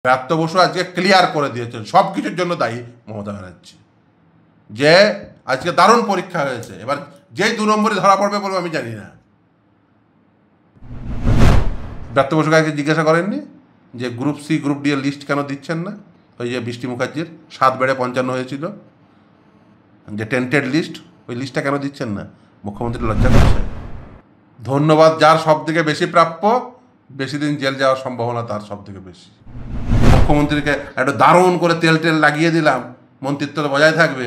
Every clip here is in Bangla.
ব্রাত্য বসু আজকে ক্লিয়ার করে দিয়েছেন সব কিছুর জন্য দায়ী মমতা ব্যানার্জি, যে আজকে দারুণ পরীক্ষা হয়েছে। এবার যেই 2 নম্বরে ধরা পড়বে বলবো আমি জানি না। ব্রাত্য বসুকে আজকে জিজ্ঞাসা করেননি যে গ্রুপ সি গ্রুপ ডি এর লিস্ট কেন দিচ্ছেন না? ওই যে বৃষ্টি মুখার্জির 7 বেড়ে 55 হয়েছিল, যে টেন্টেড লিস্ট, ওই লিস্টটা কেন দিচ্ছেন না? মুখ্যমন্ত্রী লজ্জা করছে। ধন্যবাদ যার সব থেকে বেশি প্রাপ্য, বেশি দিন জেল যাওয়ার সম্ভাবনা তার সব থেকে বেশি। মুখ্যমন্ত্রীকে একটা দারুণ করে তেল লাগিয়ে দিলাম, মন্ত্রিত্ব বজায় থাকবে।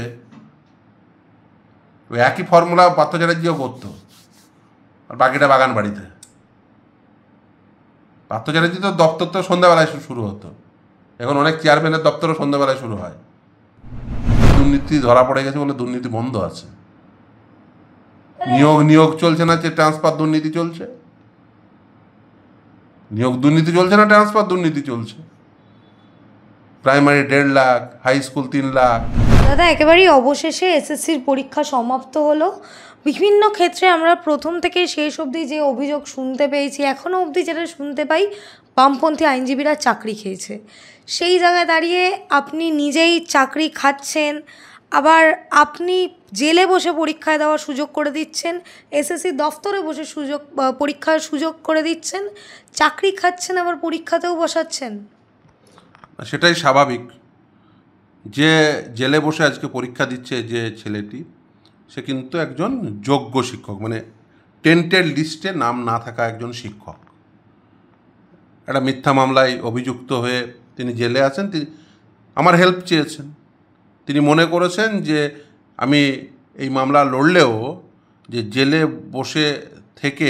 ওই একই ফর্মুলা পার্থ চ্যাটার্জিও করতো, আর বাকিটা বাগান বাড়িতে। পার্থ চ্যাটার্জি তো দপ্তর তো সন্ধ্যাবেলায় শুরু হতো, এখন অনেক চেয়ারম্যানের দপ্তরও সন্ধ্যাবেলায় শুরু হয়। দুর্নীতি ধরা পড়ে গেছে বলে দুর্নীতি বন্ধ আছে। নিয়োগ চলছে না, যে ট্রান্সফার দুর্নীতি চলছে। নিয়োগ দুর্নীতি চলছে না, ট্রান্সফার দুর্নীতি চলছে। Primary 1.5 lakh, high school 3 lakh. দাদা, একেবারেই অবশেষে এসএসসির পরীক্ষা সমাপ্ত হলো। বিভিন্ন ক্ষেত্রে আমরা প্রথম থেকে শেষ অবধি যে অভিযোগ শুনতে পেয়েছি, এখনও অবধি যেটা শুনতে পাই, বামপন্থী আইনজীবীরা চাকরি খেয়েছে। সেই জায়গায় দাঁড়িয়ে আপনি নিজেই চাকরি খাচ্ছেন, আবার আপনি জেলে বসে পরীক্ষায় দেওয়ার সুযোগ করে দিচ্ছেন, এসএসসি দফতরে বসে পরীক্ষার সুযোগ করে দিচ্ছেন, চাকরি খাচ্ছেন, আবার পরীক্ষাতেও বসাচ্ছেন। সেটাই স্বাভাবিক। যে জেলে বসে আজকে পরীক্ষা দিচ্ছে যে ছেলেটি, সে কিন্তু একজন যোগ্য শিক্ষক, মানে টেন্টেড লিস্টে নাম না থাকা একজন শিক্ষক। একটা মিথ্যা মামলায় অভিযুক্ত হয়ে তিনি জেলে আছেন। তিনি আমার হেল্প চেয়েছেন। তিনি মনে করেছেন যে আমি এই মামলা লড়লেও যে জেলে বসে থেকে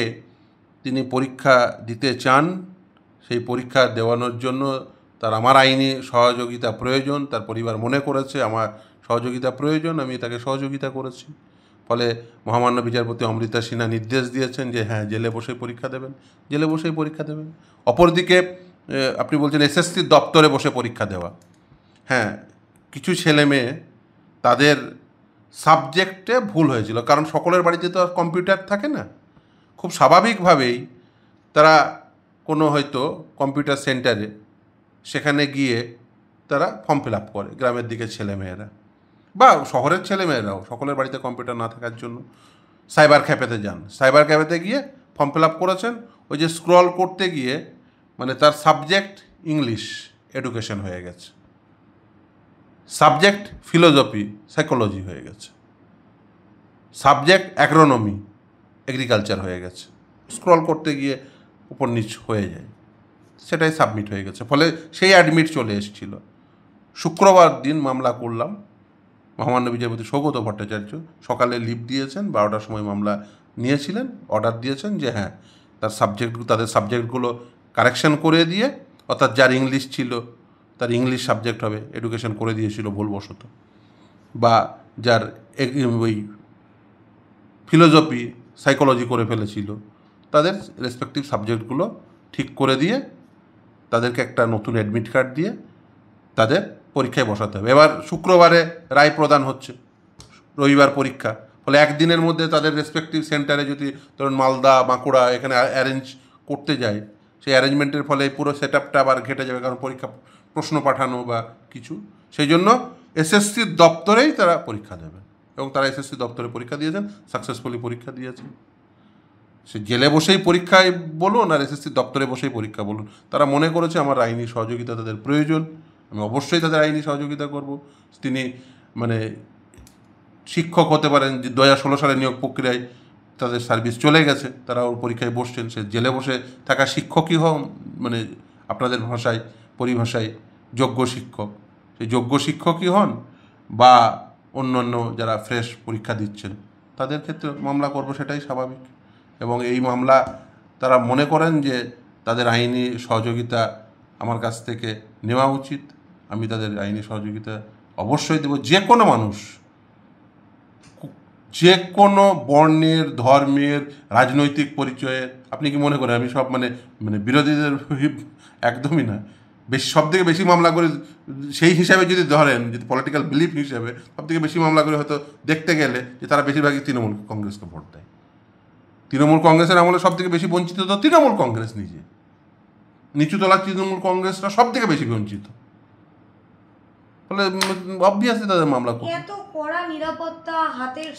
তিনি পরীক্ষা দিতে চান, সেই পরীক্ষা দেওয়ানোর জন্য আমার আইনি সহযোগিতা প্রয়োজন। তার পরিবার মনে করেছে আমার সহযোগিতা প্রয়োজন, আমি তাকে সহযোগিতা করেছি। ফলে মহামান্য বিচারপতি অমৃতা সিনহা নির্দেশ দিয়েছেন যে হ্যাঁ, জেলে বসেই পরীক্ষা দেবেন, জেলে বসেই পরীক্ষা দেবেন। অপরদিকে আপনি বলছেন এসএসসির দপ্তরে বসে পরীক্ষা দেওয়া। হ্যাঁ, কিছু ছেলে মেয়ে তাদের সাবজেক্টে ভুল হয়েছিল, কারণ সকলের বাড়িতে তো আর কম্পিউটার থাকে না। খুব স্বাভাবিকভাবেই তারা কোনো হয়তো কম্পিউটার সেন্টারে সেখানে গিয়ে তারা ফর্ম ফিল আপ করে, গ্রামের দিকে ছেলেমেয়েরা বা শহরের ছেলেমেয়েরাও, সকলের বাড়িতে কম্পিউটার না থাকার জন্য সাইবার ক্যাফেতে যান। সাইবার ক্যাফেতে গিয়ে ফর্ম ফিল আপ করেছেন, ওই যে স্ক্রল করতে গিয়ে মানে তার সাবজেক্ট ইংলিশ এডুকেশন হয়ে গেছে, সাবজেক্ট ফিলোসফি সাইকোলজি হয়ে গেছে, সাবজেক্ট অ্যাগ্রোনমি এগ্রিকালচার হয়ে গেছে। স্ক্রল করতে গিয়ে উপর নিচ হয়ে যায়, সেটাই সাবমিট হয়ে গেছে। ফলে সেই অ্যাডমিট চলে এসেছিল। শুক্রবার দিন মামলা করলাম। মহামান্য বিচারপতি সৌগত ভট্টাচার্য সকালে লিভ দিয়েছেন, 12টার সময় মামলা নিয়েছিলেন, অর্ডার দিয়েছেন যে হ্যাঁ, তাদের সাবজেক্টগুলো কারেকশন করে দিয়ে, অর্থাৎ যার ইংলিশ ছিল তার ইংলিশ সাবজেক্ট হবে, এডুকেশন করে দিয়েছিল ভুলবশত, বা যার ওই ফিলোসফি সাইকোলজি করে ফেলেছিল, তাদের রেসপেক্টিভ সাবজেক্টগুলো ঠিক করে দিয়ে তাদেরকে একটা নতুন অ্যাডমিট কার্ড দিয়ে তাদের পরীক্ষায় বসাতে হবে। এবার শুক্রবারে রায় প্রদান হচ্ছে, রবিবার পরীক্ষা। ফলে একদিনের মধ্যে তাদের রেসপেক্টিভ সেন্টারে যদি ধরুন মালদা, বাঁকুড়া এখানে অ্যারেঞ্জ করতে যায়, সেই অ্যারেঞ্জমেন্টের ফলে পুরো সেট আপটা আবার ঘেটে যাবে, কারণ পরীক্ষা প্রশ্ন পাঠানো বা কিছু। সেই জন্য এসএসসির দপ্তরেই তারা পরীক্ষা দেবে, এবং তারা এসএসসি দপ্তরে পরীক্ষা দিয়েছেন, সাকসেসফুলি পরীক্ষা দিয়েছেন। সে জেলে বসেই পরীক্ষায় বলুন আর এসএসসি দপ্তরে বসেই পরীক্ষা বলুন, তারা মনে করেছে আমার আইনি সহযোগিতা তাদের প্রয়োজন, আমি অবশ্যই তাদের আইনি সহযোগিতা করব। তিনি মানে শিক্ষক হতে পারেন, যে 2016 সালে নিয়োগ প্রক্রিয়ায় তাদের সার্ভিস চলে গেছে, তারা ওর পরীক্ষায় বসছেন। সে জেলে বসে থাকা শিক্ষকই হন, মানে আপনাদের ভাষায় পরিভাষায় যোগ্য শিক্ষক, সেই যোগ্য শিক্ষকই হন, বা অন্য যারা ফ্রেশ পরীক্ষা দিচ্ছেন তাদের ক্ষেত্রে মামলা করব, সেটাই স্বাভাবিক। এবং এই মামলা তারা মনে করেন যে তাদের আইনি সহযোগিতা আমার কাছ থেকে নেওয়া উচিত, আমি তাদের আইনি সহযোগিতা অবশ্যই দেব। যে কোনো মানুষ, যে কোনো বর্ণের, ধর্মের, রাজনৈতিক পরিচয়ের, আপনি কি মনে করেন আমি সব মানে বিরোধীদের? একদমই না। সব থেকে বেশি মামলা করে সেই হিসাবে যদি ধরেন, যদি পলিটিক্যাল বিলিফ হিসাবে সব থেকে বেশি মামলা করে হয়তো দেখতে গেলে যে তারা বেশিরভাগই তৃণমূল কংগ্রেসকে ভোট দেয়। তৃণমূল কংগ্রেসের আমলে সব থেকে বেশি বঞ্চিত তো তৃণমূল কংগ্রেস নিজে। নিচুতলা তৃণমূল কংগ্রেসরা সব থেকে বেশি বঞ্চিত, ফলে অবভিয়াসলি তাদের মামলা করবে। এত কড়া নিরাপত্তা, হাতের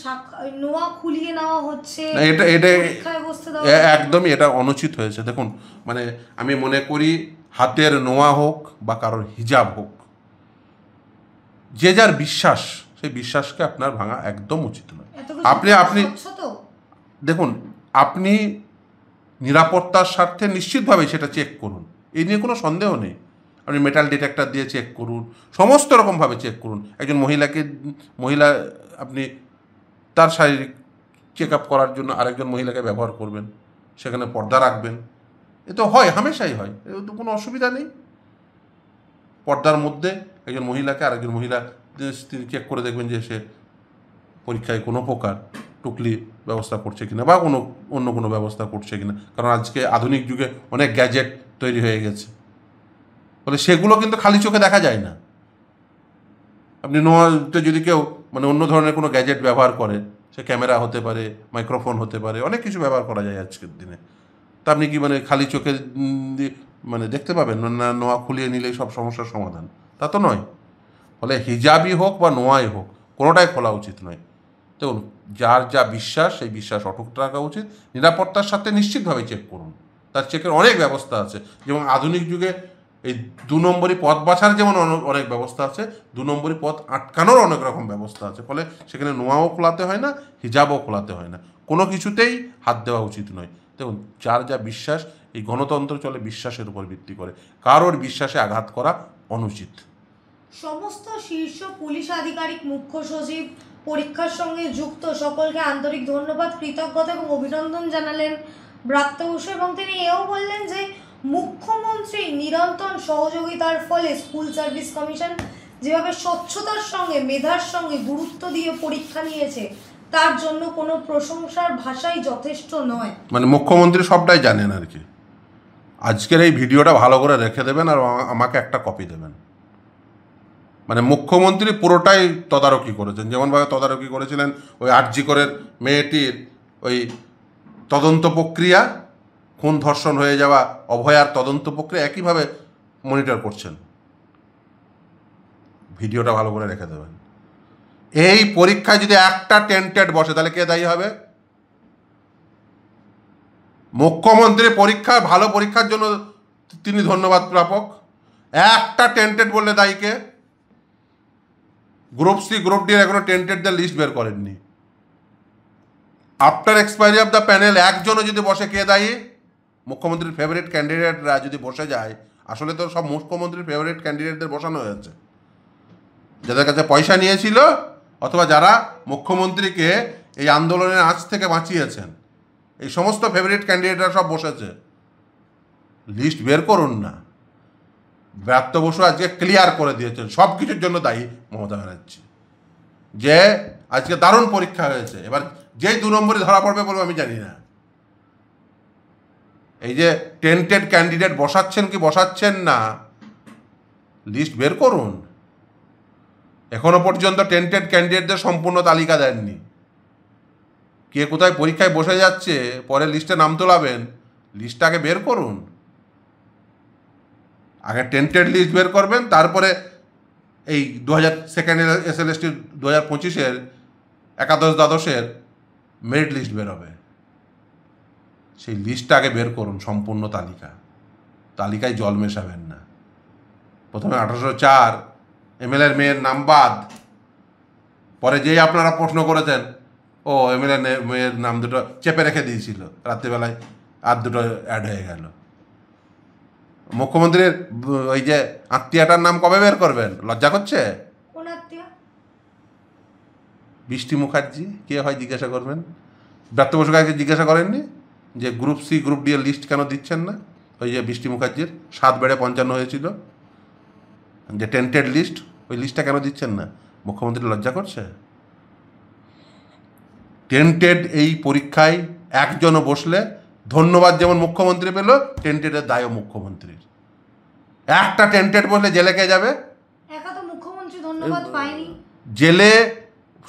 নোয়া খুলিয়ে নেওয়া হচ্ছে, এটা পরীক্ষায় বসতে দেওয়া একদমই এটা অনুচিত হয়েছে। দেখুন, মানে আমি মনে করি হাতের নোয়া হোক বা কারোর হিজাব হোক, যে যার বিশ্বাস, সেই বিশ্বাসকে আপনার ভাঙা একদম উচিত নয়। আপনি দেখুন, আপনি নিরাপত্তার স্বার্থে নিশ্চিতভাবে সেটা চেক করুন, এই নিয়ে কোনো সন্দেহ নেই। আপনি মেটাল ডিটেক্টর দিয়ে চেক করুন, সমস্ত রকমভাবে চেক করুন। একজন মহিলা আপনি তার শারীরিক চেক আপ করার জন্য আরেকজন মহিলাকে ব্যবহার করবেন, সেখানে পর্দা রাখবেন, এ তো হয়, হামেশাই হয়, এ তো কোনো অসুবিধা নেই। পর্দার মধ্যে একজন মহিলাকে আরেকজন মহিলা তিনি চেক করে দেখবেন যে সে পরীক্ষায় কোনো প্রকার টুকলি ব্যবস্থা করছে কিনা বা অন্য কোনো ব্যবস্থা করছে কিনা, কারণ আজকে আধুনিক যুগে অনেক গ্যাজেট তৈরি হয়ে গেছে, ফলে সেগুলো কিন্তু খালি চোখে দেখা যায় না। আপনি নোয়াতে যদি কেউ মানে অন্য ধরনের কোনো গ্যাজেট ব্যবহার করে, সে ক্যামেরা হতে পারে, মাইক্রোফোন হতে পারে, অনেক কিছু ব্যবহার করা যায় আজকের দিনে, তা আপনি কি মানে খালি চোখে মানে দেখতে পাবেন না নোয়া খুলিয়ে নিলেই সব সমস্যার সমাধান? তা তো নয়। ফলে হিজাবই হোক বা নোয়াই হোক, কোনোটাই খোলা উচিত নয়। দেখুন, যার যা বিশ্বাস, সেই বিশ্বাস অটুট রাখা উচিত। নিরাপত্তার সাথে নিশ্চিতভাবে চেক করুন, তার চেকের অনেক ব্যবস্থা আছে। যেমন আধুনিক যুগে এই 2 নম্বরই পথ বাছার যেমন অনেক ব্যবস্থা আছে, 2 নম্বরই পথ আটকানোর অনেক রকম ব্যবস্থা আছে। ফলে সেখানে নোয়াও খোলাতে হয় না, হিজাবও খোলাতে হয় না, কোনো কিছুতেই হাত দেওয়া উচিত নয়। দেখুন, যার যা বিশ্বাস, এই গণতন্ত্র চলে বিশ্বাসের উপর ভিত্তি করে, কারোর বিশ্বাসে আঘাত করা অনুচিত। সমস্ত শীর্ষ পুলিশ আধিকারিক, মুখ্য সচিব, পরীক্ষার সঙ্গে যুক্ত সকলকে আন্তরিক ধন্যবাদ, কৃতজ্ঞতা এবং অভিনন্দন জানালেন ব্রাত্য বসু। এবং তিনি এও বললেন যে মুখ্যমন্ত্রী নিরন্তর সহযোগিতার ফলে স্কুল সার্ভিস কমিশন যেভাবে স্বচ্ছতার সঙ্গে মেধার সঙ্গে গুরুত্ব দিয়ে পরীক্ষা নিয়েছে, তার জন্য কোনো প্রশংসার ভাষাই যথেষ্ট নয়। মানে মুখ্যমন্ত্রী সবটাই জানেন আর কি। আজকের এই ভিডিওটা ভালো করে রেখে দেবেন আর আমাকে একটা কপি দেবেন। মানে মুখ্যমন্ত্রী পুরোটাই তদারকি করেছেন, যেমনভাবে তদারকি করেছিলেন ওই আরজি করের মেয়েটির ওই তদন্ত প্রক্রিয়া, খুন ধর্ষণ হয়ে যাওয়া অভয়ার তদন্ত প্রক্রিয়া, একইভাবে মনিটর করছেন। ভিডিওটা ভালো করে রেখে দেবেন। এই পরীক্ষায় যদি একটা টেন্টেড বসে, তাহলে কে দায়ী হবে? মুখ্যমন্ত্রী ভালো পরীক্ষার জন্য তিনি ধন্যবাদ প্রাপক। একটা টেন্টেড বললে দায়ী কে? গ্রুপ সি, গ্রুপ ডি এখনো টেন্টেডদের লিস্ট বের করেননি। After expiry of the panel একজনও যদি বসে, কে দায়ী? মুখ্যমন্ত্রীর ফেভারিট ক্যান্ডিডেটরা যদি বসে যায়, আসলে তো সব মুখ্যমন্ত্রীর ফেভারিট ক্যান্ডিডেটদের বসানো হয়েছে, যাদের কাছে পয়সা নিয়েছিল অথবা যারা মুখ্যমন্ত্রীকে এই আন্দোলনের আঁচ থেকে বাঁচিয়েছেন, এই সমস্ত ফেভারিট ক্যান্ডিডেটরা সব বসেছে। লিস্ট বের করুন না। ব্রাত্য বসু আজকে ক্লিয়ার করে দিয়েছেন সব কিছুর জন্য দায়ী মমতা ব্যানার্জি, যে আজকে দারুণ পরীক্ষা হয়েছে। এবার যেই 2 নম্বরে ধরা পড়বে বলবো আমি জানি না। এই যে টেন্টেড ক্যান্ডিডেট বসাচ্ছেন কি বসাচ্ছেন না, লিস্ট বের করুন। এখনো পর্যন্ত টেন্টেড ক্যান্ডিডেটদের সম্পূর্ণ তালিকা দেননি। কে কোথায় পরীক্ষায় বসে যাচ্ছে, পরে লিস্টে নাম তোলাবেন, লিস্টটাকে বের করুন। আগে টেন্টেড লিস্ট বের করবেন, তারপরে এই 2002 SLST 2025 একাদশ দ্বাদশের মেরিট লিস্ট বেরোবে। সেই লিস্টটা আগে বের করুন, সম্পূর্ণ তালিকায় জল মেশাবেন না। প্রথমে 1804 MLA মেয়ের নাম বাদ, পরে যেই আপনারা প্রশ্ন করেছেন, ও MLA মেয়ের নাম দুটো চেপে রেখে দিয়েছিল, রাত্রিবেলায় আর দুটো অ্যাড হয়ে গেল। মুখ্যমন্ত্রীর ওই যে আত্মীয়টার নাম কবে বের করবেন? লজ্জা করছে? কোন আত্মীয়? বৃষ্টি মুখার্জি কে হয় জিজ্ঞাসা করবেন। ব্রাত্য বসু কাকে জিজ্ঞাসা করেননি যে গ্রুপ সি, গ্রুপ ডি এর লিস্ট কেন দিচ্ছেন না? ওই যে বৃষ্টি মুখার্জির 7 বেড়ে 55 হয়েছিল, যে টেন্টেড লিস্ট, ওই লিস্টটা কেন দিচ্ছেন না? মুখ্যমন্ত্রী লজ্জা করছে? টেন্টেড এই পরীক্ষায় একজনও বসলে ধন্যবাদ যেমন মুখ্যমন্ত্রী পেল, টেন্টেডের দায়ও মুখ্যমন্ত্রীর। একটা টেন্টেড বসলে জেলে কে যাবে? একা তো মুখ্যমন্ত্রী ধন্যবাদ পায়নি। জেলে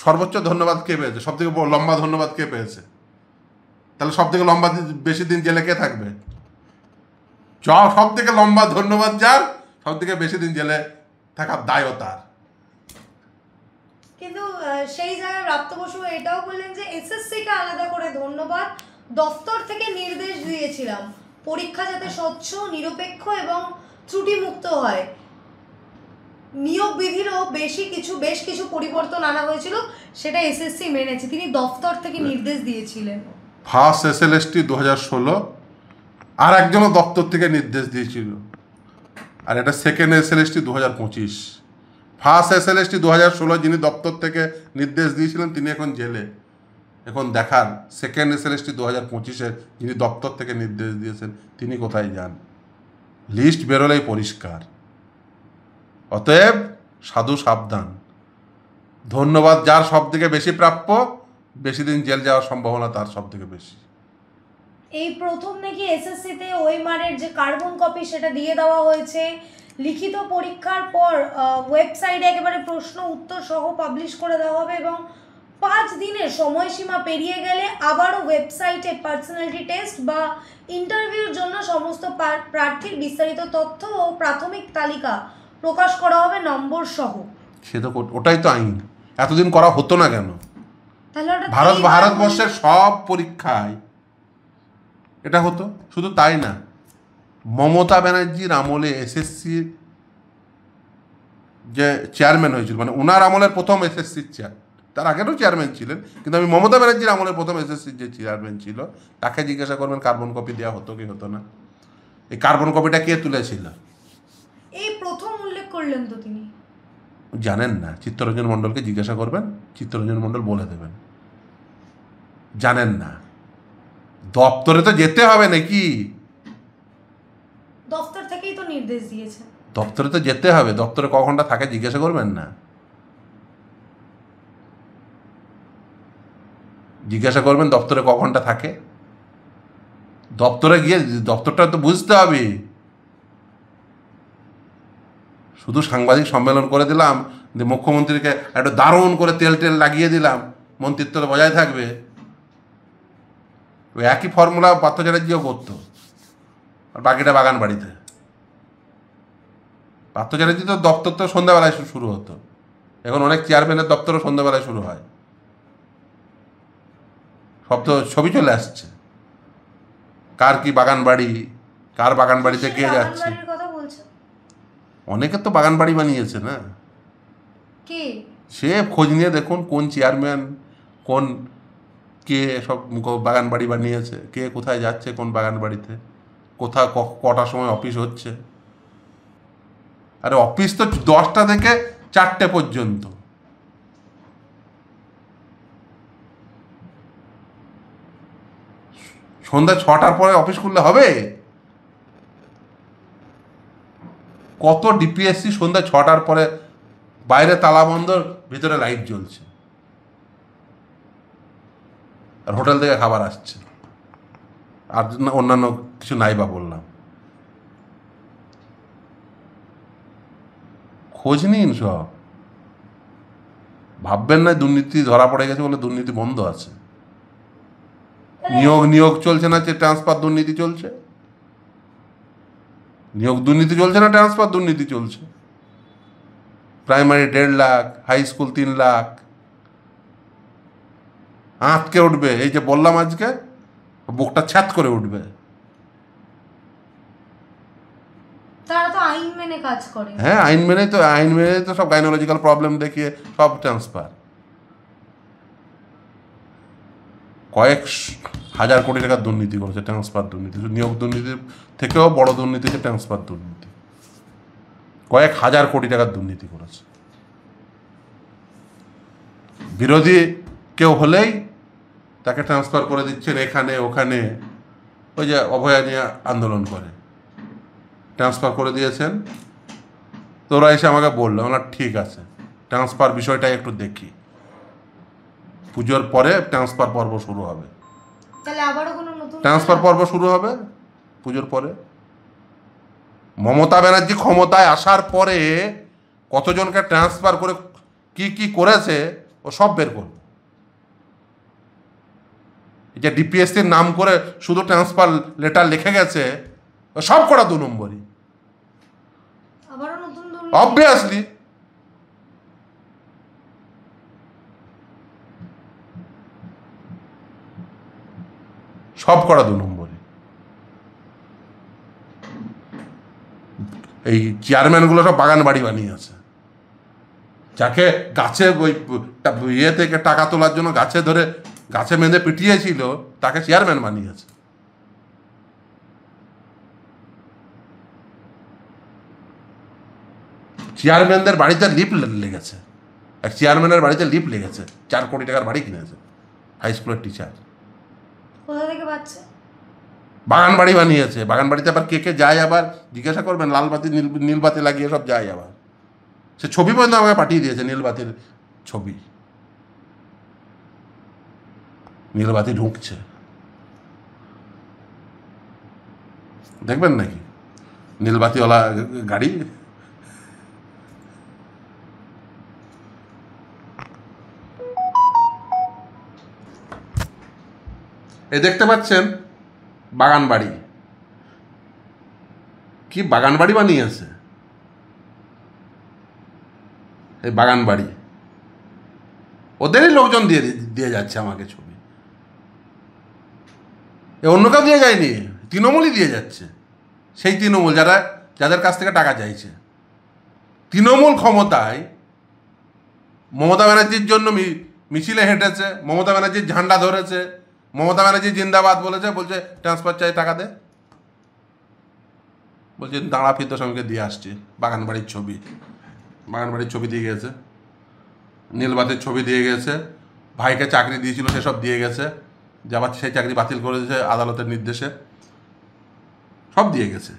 সর্বোচ্চ ধন্যবাদ কে পেয়েছে? সব থেকে লম্বা ধন্যবাদ কে পেয়েছে? তাহলে সব থেকে লম্বা বেশি দিন জেলে কে থাকবে? সব থেকে লম্বা ধন্যবাদ যার, সব থেকে বেশি দিন জেলে থাকার দায়ও তার। কিন্তু সেই জায়গায় ব্রাত্য বসু এটাও বললেন যে এসএসসিকে আলাদা করে ধন্যবাদ, দপ্তর থেকে নির্দেশ দিয়েছিলাম পরীক্ষা যাতে স্বচ্ছ, নিরপেক্ষ এবং ত্রুটিমুক্ত হয়। নিয়োগ বিধিরও বেশ কিছু পরিবর্তন আনা হয়েছিল, সেটা এসএসসি মেনেছে। তিনি দপ্তর থেকে নির্দেশ দিয়েছিলেন। ফার্স্ট এসএলএসটি 2016, আর একজনও দপ্তর থেকে নির্দেশ দিয়েছিল, আর এটা সেকেন্ড এসএলএসটি 2025। ফার্স্ট এসএলএসটি 2016 যিনি দপ্তর থেকে নির্দেশ দিয়েছিলেন তিনি এখন জেলে। এখন দেখার সেকেন্ড এসএলএসটি 2025-এর যিনি দপ্তর থেকে নির্দেশ দিয়েছেন তিনি কোথায় যান। লিস্ট বেরোলেই পরিষ্কার। অতএব সাধু সাবধান, ধন্যবাদ যার সব থেকে বেশি প্রাপ্য, বেশি দিন জেল যাওয়ার সম্ভাবনা তার সব থেকে বেশি। এই প্রথম নাকি এসএসসিতে ওএমআরের যে কার্বন কপি সেটা দিয়ে দেওয়া হয়েছে। লিখিত পরীক্ষার পর ওয়েবসাইটে একেবারে প্রশ্ন উত্তর সহ পাবলিশ করে দেওয়া হবে এবং 5 দিনের সময়সীমা পেরিয়ে গেলে আবারও ওয়েবসাইটে পার্সোনালিটি টেস্ট বা ইন্টারভিউর জন্য সমস্ত প্রার্থীর বিস্তারিত তথ্য ও প্রাথমিক তালিকা প্রকাশ করা হবে নম্বর সহ। সে তো ওটাই তো আইন, এতদিন করা হতো না কেন? তাহলে ভারতবর্ষের সব পরীক্ষায় এটা হতো। শুধু তাই না, মমতা ব্যানার্জির আমলে এসএসসি যে চেয়ারম্যান হয়েছিল, মানে ওনার আমলের প্রথম এসএসসির চেয়ার, তার আগেরও চেয়ারম্যান ছিলেন, কিন্তু আমি মমতা ব্যানার্জির আমলের প্রথম এসএসসির যে চেয়ারম্যান ছিল তাকে জিজ্ঞাসা করবেন কার্বন কপি দেওয়া হতো কি হতো না। এই কার্বন কপিটা কে তুলেছিল? এই প্রথম উল্লেখ করলেন তো তিনি। জানেন না, চিত্তরঞ্জন মণ্ডলকে জিজ্ঞাসা করবেন, চিত্তরঞ্জন মণ্ডল বলে দেবেন। জানেন না, দপ্তরে তো যেতে হবে নাকি? দপ্তর থেকেই তো নির্দেশ দিয়েছে। দপ্তরে তো যেতে হবে, দপ্তরে ক ঘন্টা থাকে জিজ্ঞাসা করবেন না? জিজ্ঞাসা করবেন দপ্তরে ক ঘন্টা থাকে। দপ্তরে গিয়ে দপ্তরটা তো বুঝতে হবে। শুধু সাংবাদিক সম্মেলন করে দিলাম, মুখ্যমন্ত্রীকে একটা দারুণ করে তেল লাগিয়ে দিলাম, মন্ত্রিত্ব বজায় থাকবে, ওই একই ফর্মুলা পার্থ চ্যাটার্জিও করতো, আর বাকিটা বাগান বাড়িতে। পার্থ চ্যাটার্জি তো দপ্তর তো সন্ধ্যাবেলায় শুরু হতো, এখন অনেক চেয়ারম্যানের দপ্তরও সন্ধ্যাবেলায় শুরু হয়। সব তো ছবি চলে আসছে, কার কি বাগান বাড়ি, কার বাগান বাড়িতে কে যাচ্ছে। অনেকে তো বাগান বাড়ি বানিয়েছে না, সে খোঁজ নিয়ে দেখুন কোন চেয়ারম্যান কোন কে সব বাগান বাড়ি বানিয়েছে, কে কোথায় যাচ্ছে কোন বাগান বাড়িতে, কোথায় কটার সময় অফিস হচ্ছে। আরে অফিস তো 10টা থেকে 4টে পর্যন্ত। সন্ধ্যা 6টার পরে অফিস খুললে হবে? কত ডিপিএসসি সন্ধ্যা 6টার পরে বাইরে তালাবন্ধর, ভিতরে লাইট জ্বলছে, আর হোটেল থেকে খাবার আসছে, আর অন্যান্য কিছু নাই বা বললাম। খোঁজ নিন সব। ভাববেন না দুর্নীতি ধরা পড়ে গেছে বলে দুর্নীতি বন্ধ আছে। নিয়োগ চলছে না, যে ট্রান্সফার দুর্নীতি চলছে। নিয়োগ দুর্নীতি চলছে না, ট্রান্সফার দুর্নীতি চলছে। Primary 1.5 lakh, high school 3 lakh. আঁতকে উঠবে, এই যে বললাম আজকে, বুকটা ছ্যাত করে উঠবে। তারা তো আইন মেনে কাজ করে। হ্যাঁ, আইন মেনে তো সব গাইনোলজিক্যাল প্রবলেম দেখিয়ে সব ট্রান্সফার। কয়েক হাজার কোটি টাকার দুর্নীতি করেছে, ট্রান্সফার দুর্নীতি। নিয়োগ দুর্নীতির থেকেও বড় দুর্নীতি হচ্ছে ট্রান্সফার দুর্নীতি। কয়েক হাজার কোটি টাকার দুর্নীতি করেছে। বিরোধী কেউ হলেই তাকে ট্রান্সফার করে দিচ্ছেন এখানে ওখানে। ওই যে অভয়া নিয়ে আন্দোলন করে ট্রান্সফার করে দিয়েছেন, তো ওরা এসে আমাকে বললো, আমরা ঠিক আছে ট্রান্সফার বিষয়টা একটু দেখি, পুজোর পরে ট্রান্সফার পর্ব শুরু হবে। ট্রান্সফার পর্ব শুরু হবে পুজোর পরে। মমতা ব্যানার্জি ক্ষমতায় আসার পরে কতজনকে ট্রান্সফার করে কি কি করেছে ও সব বের করবে। এই যে ডিপিএসসির নাম করে শুধু ট্রান্সফার লেটার লিখে গেছে, সব করা 2 নম্বরই, আবারও নতুন অবভিয়াসলি। সব করা 2 নম্বরই। এই চেয়ারম্যানগুলো সব বাগান বাড়ি বানিয়েছে, যাকে গাছে ওই ইয়ে থেকে টাকা তোলার জন্য গাছে বেঁধে পিটিয়েছিল তাকে চেয়ারম্যান বানিয়েছে। চেয়ারম্যানদের বাড়িতে লিফট লেগেছে, এক চেয়ারম্যানের বাড়িতে লিফট লেগেছে, 4 কোটি টাকার বাড়ি কিনেছে, হাই স্কুলের টিচার। কোথা থেকে পাচ্ছে? বাগান বাড়ি বানিয়েছে। বাগান বাড়িতে আবার কে কে যায় আবার জিজ্ঞাসা করবেন, লালবাতি নীলবাতি লাগিয়ে সব যায়। আবার সে ছবি পর্যন্ত আমাকে পাঠিয়ে দিয়েছে, নীলবাতির ছবি। নীলবাতি ঢুকছে, দেখবেন নাকি নীলবাতিওয়ালা গাড়ি। এই দেখতে পাচ্ছেন বাগান বাড়ি, কি বাগান বাড়ি বানিয়েছে। এই বাগান বাড়ি ওদেরই লোকজন দিয়ে যাচ্ছে আমাকে ছবি, অন্য কেউ দিয়ে যায়নি, তৃণমূলই দিয়ে যাচ্ছে। সেই তৃণমূল যাদের কাছ থেকে টাকা চাইছে। তৃণমূল ক্ষমতায় মমতা ব্যানার্জির জন্য মিছিলে হেঁটেছে, মমতা ব্যানার্জির ঝান্ডা ধরেছে, মমতা ব্যানার্জি জিন্দাবাদ বলছে ট্রান্সফার চাই, টাকা দে। বলছে দাঁড়া ফিরত স্বামীকে দিয়ে আসছি। বাগান বাড়ির ছবি দিয়ে গেছে, নীলবাতির ছবি দিয়ে গেছে, ভাইকে চাকরি দিয়েছিল সেসব দিয়ে গেছে, যে আবার সেই চাকরি বাতিল করে দিয়েছে আদালতের নির্দেশে, সব দিয়ে গেছে।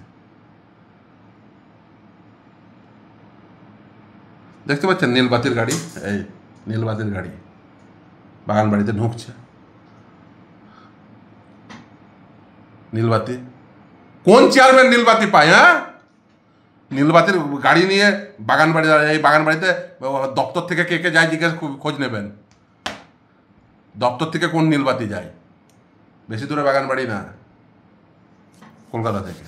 দেখতে পাচ্ছেন নীলবাতির গাড়ি, এই নীলবাতির গাড়ি বাগান বাড়িতে ঢুকছে। নীলবাতি কোন চেয়ারম্যান নীলবাতি পায়? হ্যাঁ, নীলবাতির গাড়ি নিয়ে এই বাগান বাড়িতে দপ্তর থেকে কে কে যায় জিজ্ঞেস খোঁজ নেবেন। দপ্তর থেকে কোন নীলবাতি যায়? বেশি দূরে বাগান বাড়ি না, কলকাতা থেকে।